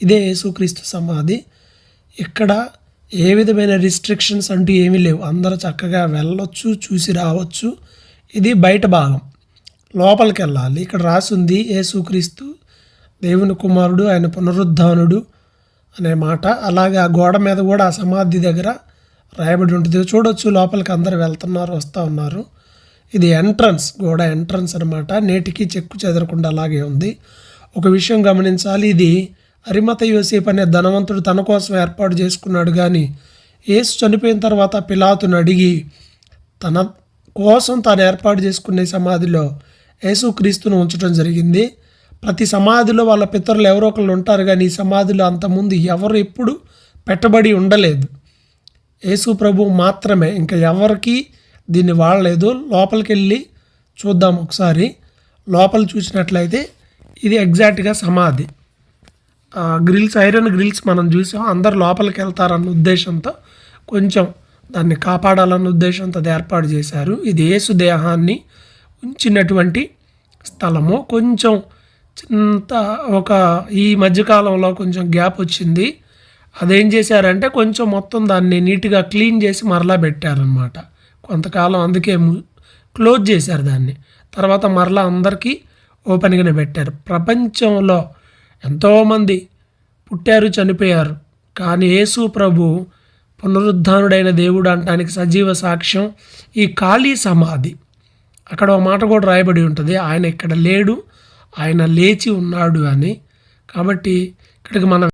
ఇదే యేసుక్రీస్తు సమాధి. ఇక్కడ ఏ విధమైన రిస్ట్రిక్షన్స్ అంటూ ఏమీ లేవు. అందరూ చక్కగా వెళ్ళొచ్చు, చూసి రావచ్చు. ఇది బయట భాగం. లోపలికి వెళ్ళాలి. ఇక్కడ రాసుంది యేసుక్రీస్తు దేవుని కుమారుడు, ఆయన పునరుద్ధానుడు అనే మాట. అలాగే ఆ గోడ మీద కూడా ఆ సమాధి దగ్గర రాయబడి ఉంటుంది. చూడొచ్చు, లోపలికి అందరు వెళ్తున్నారు, వస్తూ ఉన్నారు. ఇది ఎంట్రన్స్, గోడ ఎంట్రన్స్ అనమాట. నేటికి చెక్కు చెదరకుండా అలాగే ఉంది. ఒక విషయం గమనించాలి, ఇది అరిమత యోసేపు అనే ధనవంతుడు తన కోసం ఏర్పాటు చేసుకున్నాడు. కానీ యేసు చనిపోయిన తర్వాత పిలాతును అడిగి తన కోసం తాను ఏర్పాటు చేసుకునే సమాధిలో యేసుక్రీస్తును ఉంచడం జరిగింది. ప్రతి సమాధిలో వాళ్ళ పితరులు ఎవరో ఒకళ్ళు ఉంటారు, కానీ ఈ సమాధిలో అంతకుముందు ఎవరు ఎప్పుడు పెట్టబడి ఉండలేదు. యేసు ప్రభు మాత్రమే, ఇంకా ఎవరికి దీన్ని వాడలేదు. లోపలికి వెళ్ళి చూద్దాం ఒకసారి. లోపల చూసినట్లయితే ఇది ఎగ్జాక్ట్గా సమాధి. గ్రిల్స్, ఐరన్ గ్రిల్స్ మనం చూసాం. అందరు లోపలికి వెళ్తారన్న ఉద్దేశంతో, కొంచెం దాన్ని కాపాడాలన్న ఉద్దేశంతో అది ఏర్పాటు చేశారు. ఇది యేసు దేహాన్ని ఉంచినటువంటి స్థలము. కొంచెం చింత ఈ మధ్యకాలంలో కొంచెం గ్యాప్ వచ్చింది. అదేం చేశారంటే కొంచెం మొత్తం దాన్ని నీట్గా క్లీన్ చేసి మరలా పెట్టారనమాట. కొంతకాలం అందుకే క్లోజ్ చేశారు దాన్ని. తర్వాత మరలా అందరికీ ఓపెన్గానే పెట్టారు. ప్రపంచంలో ఎంతోమంది పుట్టారు, చనిపోయారు, కానీ యేసు ప్రభు పునరుద్ధానుడైన దేవుడు అనటానికి సజీవ సాక్ష్యం ఈ ఖాళీ సమాధి. అక్కడ ఒక మాట కూడా రాయబడి ఉంటుంది, ఆయన ఇక్కడ లేడు, ఆయన లేచి ఉన్నాడు అని. కాబట్టి ఇక్కడికి మనం